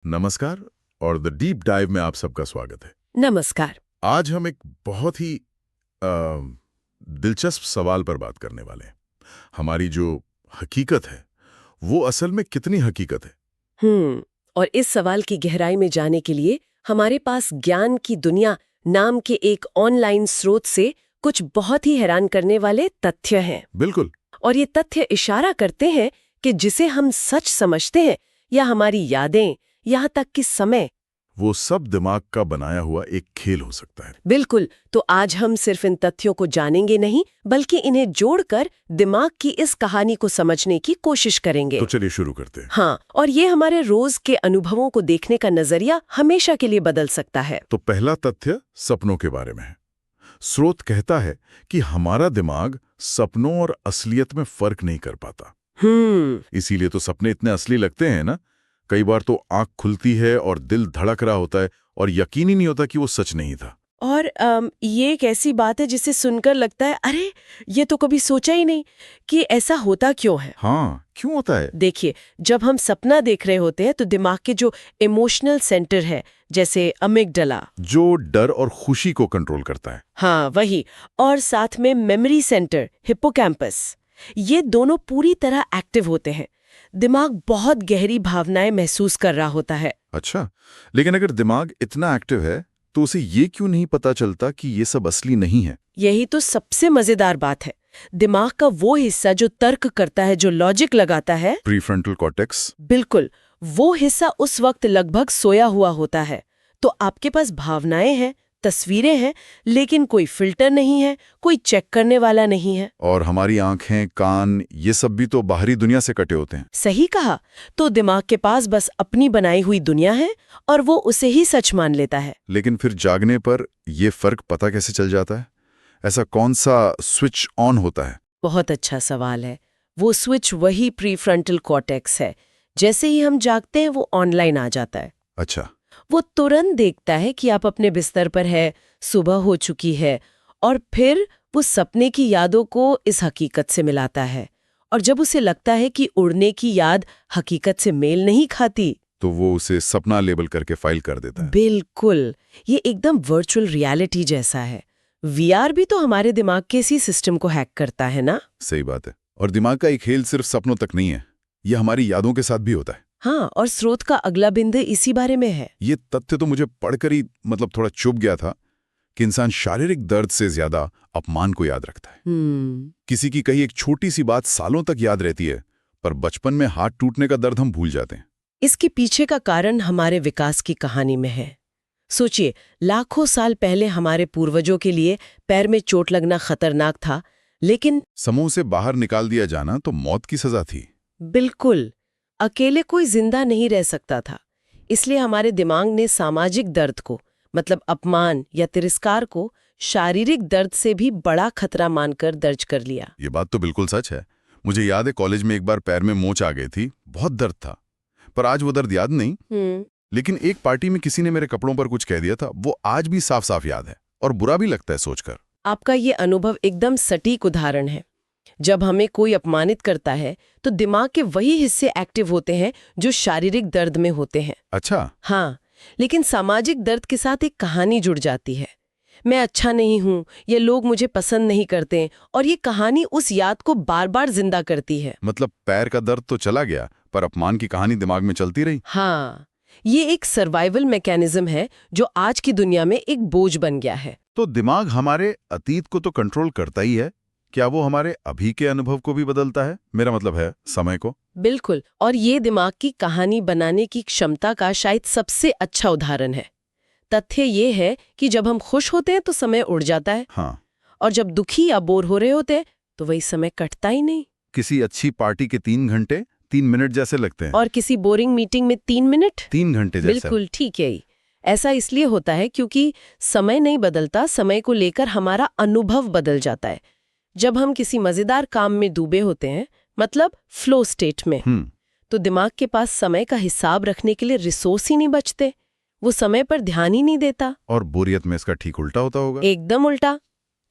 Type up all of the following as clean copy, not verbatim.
नमस्कार और the deep dive में आप सबका स्वागत है। नमस्कार। आज हम एक बहुत ही दिलचस्प सवाल पर बात करने वाले हैं। हमारी जो हकीकत है वो असल में कितनी हकीकत है। और इस सवाल की गहराई में जाने के लिए हमारे पास ज्ञान की दुनिया नाम के एक ऑनलाइन स्रोत से कुछ बहुत ही हैरान करने वाले तथ्य हैं। बिल्कुल। और ये तथ्य इशारा करते हैं कि जिसे हम सच समझते हैं या हमारी यादें, यहाँ तक कि समय, वो सब दिमाग का बनाया हुआ एक खेल हो सकता है। बिल्कुल। तो आज हम सिर्फ इन तथ्यों को जानेंगे नहीं, बल्कि इन्हें जोड़कर दिमाग की इस कहानी को समझने की कोशिश करेंगे। तो चलिए शुरू करते हैं। हाँ, और ये हमारे रोज के अनुभवों को देखने का नजरिया हमेशा के लिए बदल सकता है। तो पहला तथ्य सपनों के बारे में है। स्रोत कहता है कि हमारा दिमाग सपनों और असलियत में फर्क नहीं कर पाता। इसीलिए तो सपने इतने असली लगते हैं ना। कई बार तो आंख खुलती है और दिल धड़क रहा होता है और यकीन ही नहीं होता कि वो सच नहीं था। और ये एक ऐसी बात है जिसे सुनकर लगता है, अरे ये तो कभी सोचा ही नहीं कि ऐसा होता क्यों है। हाँ, क्यों होता है? देखिए, जब हम सपना देख रहे होते हैं तो दिमाग के जो इमोशनल सेंटर है, जैसे अमिगडाला, जो डर और खुशी को कंट्रोल करता है, हाँ वही, और साथ में मेमोरी सेंटर हिप्पोकैम्पस, ये दोनों पूरी तरह एक्टिव होते हैं। दिमाग बहुत गहरी भावनाएं महसूस कर रहा होता है। अच्छा, लेकिन अगर दिमाग इतना एक्टिव है तो उसे ये क्यों नहीं पता चलता कि ये सब असली नहीं है? यही तो सबसे मजेदार बात है। दिमाग का वो हिस्सा जो तर्क करता है, जो लॉजिक लगाता है, प्रीफ्रंटल कॉर्टेक्स, बिल्कुल, वो हिस्सा उस वक्त लगभग सोया हुआ होता है। तो आपके पास भावनाएं हैं, तस्वीरें हैं, लेकिन कोई फिल्टर नहीं है, कोई चेक करने वाला नहीं है। और हमारी आंखें, कान, ये सब भी तो बाहरी दुनिया से कटे होते हैं। सही कहा। तो दिमाग के पास बस अपनी बनाई हुई दुनिया है और वो उसे ही सच मान लेता है। लेकिन फिर जागने पर ये फर्क पता कैसे चल जाता है? ऐसा कौन सा स्विच ऑन होता है? बहुत अच्छा सवाल है। वो स्विच वही प्रीफ्रंटल कॉर्टेक्स है। जैसे ही हम जागते हैं वो ऑनलाइन आ जाता है। अच्छा। वो तुरंत देखता है कि आप अपने बिस्तर पर है, सुबह हो चुकी है, और फिर वो सपने की यादों को इस हकीकत से मिलाता है। और जब उसे लगता है कि उड़ने की याद हकीकत से मेल नहीं खाती, तो वो उसे सपना लेबल करके फाइल कर देता है। बिल्कुल, ये एकदम वर्चुअल रियलिटी जैसा है। वीआर भी तो हमारे दिमाग के इसी सिस्टम को हैक करता है ना। सही बात है। और दिमाग का एक खेल सिर्फ सपनों तक नहीं है, ये हमारी यादों के साथ भी होता है। हाँ, और स्रोत का अगला बिंदु इसी बारे में है। ये तथ्य तो मुझे पढ़कर ही थोड़ा चुभ गया था कि इंसान शारीरिक दर्द से ज्यादा अपमान को याद रखता है। किसी की कही एक छोटी सी बात सालों तक याद रहती है, पर बचपन में हाथ टूटने का दर्द हम भूल जाते हैं। इसके पीछे का कारण हमारे विकास की कहानी में है। सोचिए, लाखों साल पहले हमारे पूर्वजों के लिए पैर में चोट लगना खतरनाक था, लेकिन समूह से बाहर निकाल दिया जाना तो मौत की सजा थी। बिल्कुल, अकेले कोई जिंदा नहीं रह सकता था। इसलिए हमारे दिमाग ने सामाजिक दर्द को, मतलब अपमान या तिरस्कार को, शारीरिक दर्द से भी बड़ा खतरा मानकर दर्ज कर लिया। ये बात तो बिल्कुल सच है। मुझे याद है कॉलेज में एक बार पैर में मोच आ गई थी, बहुत दर्द था, पर आज वो दर्द याद नहीं। लेकिन एक पार्टी में किसी ने मेरे कपड़ों पर कुछ कह दिया था, वो आज भी साफ साफ याद है और बुरा भी लगता है सोचकर। आपका ये अनुभव एकदम सटीक उदाहरण है। जब हमें कोई अपमानित करता है तो दिमाग के वही हिस्से एक्टिव होते हैं जो शारीरिक दर्द में होते हैं। अच्छा। हाँ, लेकिन सामाजिक दर्द के साथ एक कहानी जुड़ जाती है। मैं अच्छा नहीं हूँ, ये लोग मुझे पसंद नहीं करते, और ये कहानी उस याद को बार बार जिंदा करती है। मतलब पैर का दर्द तो चला गया, पर अपमान की कहानी दिमाग में चलती रही। हाँ, ये एक सर्वाइवल मैकेनिज्म है जो आज की दुनिया में एक बोझ बन गया है। तो दिमाग हमारे अतीत को तो कंट्रोल करता ही है, क्या वो हमारे अभी के अनुभव को भी बदलता है? मेरा मतलब है समय को। बिल्कुल, और ये दिमाग की कहानी बनाने की क्षमता का शायद सबसे अच्छा उदाहरण है। तथ्य ये है कि जब हम खुश होते हैं तो समय उड़ जाता है। हाँ। और जब दुखी या बोर हो रहे होते हैं तो वही समय कटता ही नहीं। किसी अच्छी पार्टी के 3 घंटे 3 मिनट जैसे लगते हैं, और किसी बोरिंग मीटिंग में 3 मिनट 3 घंटे जैसे। बिल्कुल ठीक है। ऐसा इसलिए होता है क्योंकि समय नहीं बदलता, समय को लेकर हमारा अनुभव बदल जाता है। जब हम किसी मजेदार काम में डूबे होते हैं, मतलब फ्लो स्टेट में, तो दिमाग के पास समय का हिसाब रखने के लिए रिसोर्स ही नहीं बचते। वो समय पर ध्यान ही नहीं देता। और बोरियत में इसका ठीक उल्टा होता होगा। एकदम उल्टा।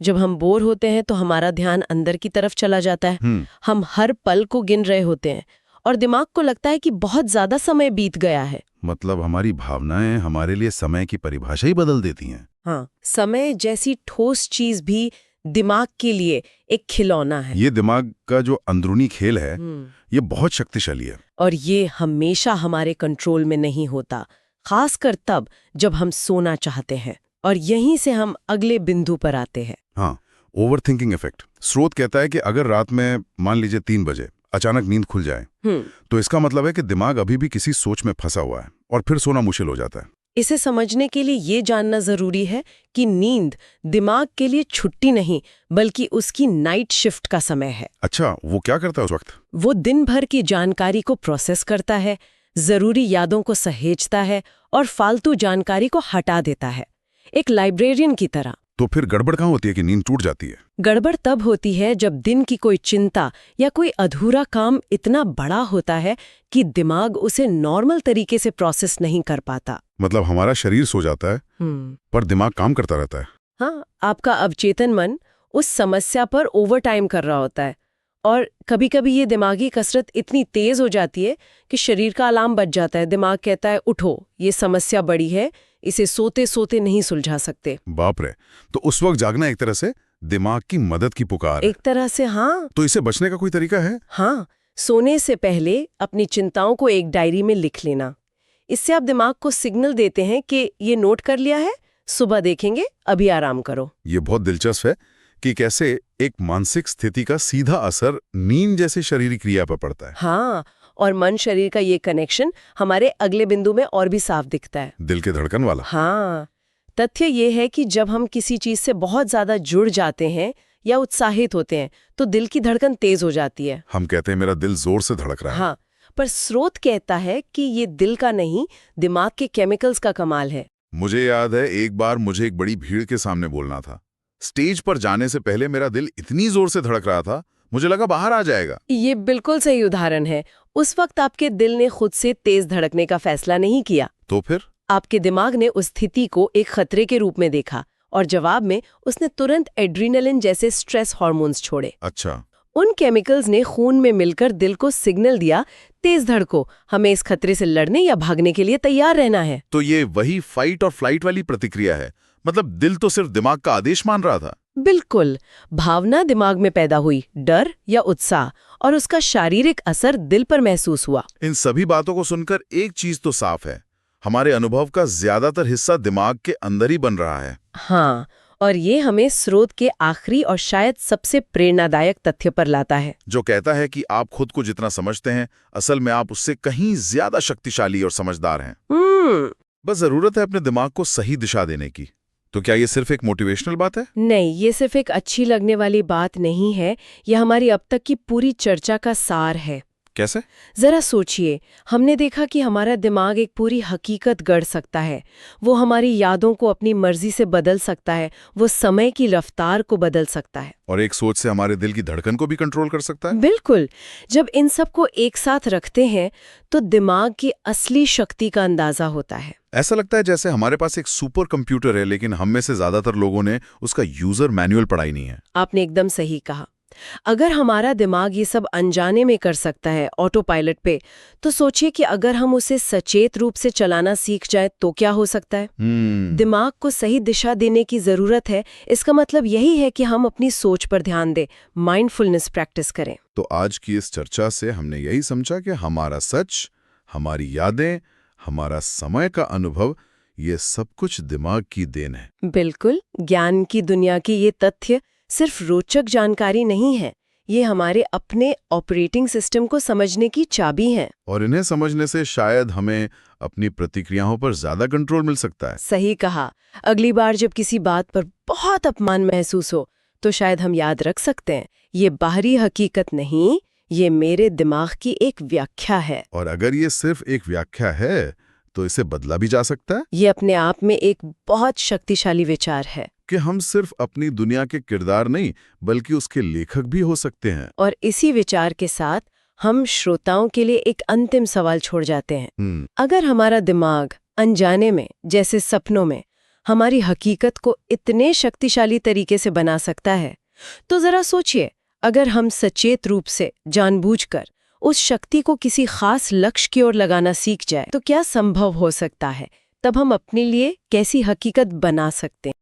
जब हम बोर होते हैं तो हमारा ध्यान अंदर की तरफ चला जाता है। हम हर पल को गिन रहे होते हैं और दिमाग को लगता है कि बहुत ज्यादा समय बीत गया है। मतलब हमारी भावनाएं हमारे लिए समय की परिभाषा ही बदल देती हैं। हाँ, समय जैसी ठोस चीज भी दिमाग के लिए एक खिलौना है। ये दिमाग का जो अंदरूनी खेल है, ये बहुत शक्तिशाली है। और ये हमेशा हमारे कंट्रोल में नहीं होता, खासकर तब जब हम सोना चाहते हैं। और यहीं से हम अगले बिंदु पर आते हैं। हाँ, ओवर थिंकिंग इफेक्ट। स्रोत कहता है कि अगर रात में मान लीजिए 3 बजे अचानक नींद खुल जाए, तो इसका मतलब है कि दिमाग अभी भी किसी सोच में फंसा हुआ है और फिर सोना मुश्किल हो जाता है। इसे समझने के लिए ये जानना जरूरी है कि नींद दिमाग के लिए छुट्टी नहीं, बल्कि उसकी नाइट शिफ्ट का समय है। अच्छा, वो क्या करता है उस वक्त? वो दिन भर की जानकारी को प्रोसेस करता है, जरूरी यादों को सहेजता है और फालतू जानकारी को हटा देता है, एक लाइब्रेरियन की तरह। तो फिर गड़बड़ कहाँ होती है कि नींद टूट जाती है? गड़बड़ तब होती है जब दिन की कोई चिंता या कोई अधूरा काम इतना बड़ा होता है कि दिमाग उसे नॉर्मल तरीके से प्रोसेस नहीं कर पाता। मतलब हमारा शरीर सो जाता है, पर दिमाग काम करता रहता है। हाँ, आपका अवचेतन मन उस समस्या पर ओवरटाइम कर रहा होता है और कभी-कभी ये दिमागी कसरत इतनी तेज हो जाती है कि शरीर का अलार्म बज जाता है। दिमाग कहता है उठो, ये समस्या बड़ी है, इसे सोते सोते नहीं सुलझा सकते। बाप रे! तो उस वक्त जागना एक तरह से दिमाग की मदद की पुकार है। एक तरह से, हाँ। तो इसे बचने का कोई तरीका है? हाँ, सोने से पहले अपनी चिंताओं को एक डायरी में लिख लेना। इससे आप दिमाग को सिग्नल देते हैं कि ये नोट कर लिया है, सुबह देखेंगे, अभी आराम करो। ये बहुत दिलचस्प है कि कैसे एक मानसिक स्थिति का सीधा असर नींद जैसी शारीरिक क्रिया पर पड़ता है। हाँ, और मन शरीर का ये कनेक्शन हमारे अगले बिंदु में और भी साफ दिखता है। दिल के धड़कन वाला। हाँ, तथ्य ये है कि जब हम किसी चीज से बहुत ज्यादा जुड़ जाते हैं या उत्साहित होते हैं तो दिल की धड़कन तेज हो जाती है। हम कहते हैं मेरा दिल जोर से धड़क रहा है। हाँ, पर स्रोत कहता है कि ये दिल का नहीं, दिमाग के केमिकल्स का कमाल है। मुझे याद है एक बार मुझे एक बड़ी भीड़ के सामने बोलना था। स्टेज पर जाने से पहले मेरा दिल इतनी जोर से धड़क रहा था, मुझे लगा बाहर आ जाएगा। ये बिल्कुल सही उदाहरण है। उस वक्त आपके दिल ने खुद से तेज धड़कने का फैसला नहीं किया। तो फिर आपके दिमाग ने उस स्थिति को एक खतरे के रूप में देखा और जवाब में उसने तुरंत एड्रीनलिन जैसे स्ट्रेस हार्मोन्स छोड़े। अच्छा। उन केमिकल्स ने खून में मिलकर दिल को सिग्नल दिया, तेज धड़को, हमें इस खतरे से लड़ने या भागने के लिए तैयार रहना है। तो ये वही फाइट और फ्लाइट वाली प्रतिक्रिया है। मतलब दिल तो सिर्फ दिमाग का आदेश मान रहा था। बिल्कुल। भावना दिमाग में पैदा हुई, डर या उत्साह, और उसका शारीरिक असर दिल पर महसूस हुआ। इन सभी बातों को सुनकर एक चीज तो साफ है, हमारे अनुभव का ज्यादातर हिस्सा दिमाग के अंदर ही बन रहा है। हाँ, और ये हमें स्रोत के आखिरी और शायद सबसे प्रेरणादायक तथ्य पर लाता है, जो कहता है कि आप खुद को जितना समझते हैं, असल में आप उससे कहीं ज्यादा शक्तिशाली और समझदार हैं। बस जरूरत है अपने दिमाग को सही दिशा देने की। तो क्या ये सिर्फ एक मोटिवेशनल बात है? नहीं, ये सिर्फ एक अच्छी लगने वाली बात नहीं है, यह हमारी अब तक की पूरी चर्चा का सार है। कैसे? जरा सोचिए, हमने देखा कि हमारा दिमाग एक पूरी हकीकत गढ़ सकता है। वो हमारी यादों को अपनी मर्जी से बदल सकता है, वो समय की रफ्तार को बदल सकता है, और एक सोच से हमारे दिल की धड़कन को भी कंट्रोल कर सकता है। बिल्कुल। जब इन सब को एक साथ रखते हैं तो दिमाग की असली शक्ति का अंदाजा होता है। ऐसा लगता है जैसे हमारे पास एक सुपर कंप्यूटर है, लेकिन हम में से ज्यादातर लोगों ने उसका यूजर मैनुअल पढ़ा ही नहीं है। आपने एकदम सही कहा। अगर हमारा दिमाग ये सब अनजाने में कर सकता है, ऑटो पायलट पे, तो सोचिए कि अगर हम उसे सचेत रूप से चलाना सीख जाए तो क्या हो सकता है। दिमाग को सही दिशा देने की जरूरत है। इसका मतलब यही है कि हम अपनी सोच पर ध्यान दें, माइंडफुलनेस प्रैक्टिस करें। तो आज की इस चर्चा से हमने यही समझा कि हमारा सच, हमारी यादें, हमारा समय का अनुभव, ये सब कुछ दिमाग की देन है। बिल्कुल। ज्ञान की दुनिया की ये तथ्य सिर्फ रोचक जानकारी नहीं है, ये हमारे अपने ऑपरेटिंग सिस्टम को समझने की चाबी है। और इन्हें समझने से शायद हमें अपनी प्रतिक्रियाओं पर ज्यादा कंट्रोल मिल सकता है। सही कहा। अगली बार जब किसी बात पर बहुत अपमान महसूस हो तो शायद हम याद रख सकते हैं, ये बाहरी हकीकत नहीं, ये मेरे दिमाग की एक व्याख्या है। और अगर ये सिर्फ एक व्याख्या है तो इसे बदला भी जा सकता है। ये अपने आप में एक बहुत शक्तिशाली विचार है कि हम सिर्फ अपनी दुनिया के किरदार नहीं, बल्कि उसके लेखक भी हो सकते हैं। और इसी विचार के साथ हम श्रोताओं के लिए एक अंतिम सवाल छोड़ जाते हैं। अगर हमारा दिमाग अनजाने में, जैसे सपनों में, हमारी हकीकत को इतने शक्तिशाली तरीके से बना सकता है, तो जरा सोचिए, अगर हम सचेत रूप से जानबूझकर उस शक्ति को किसी खास लक्ष्य की ओर लगाना सीख जाए तो क्या संभव हो सकता है? तब हम अपने लिए कैसी हकीकत बना सकते हैं?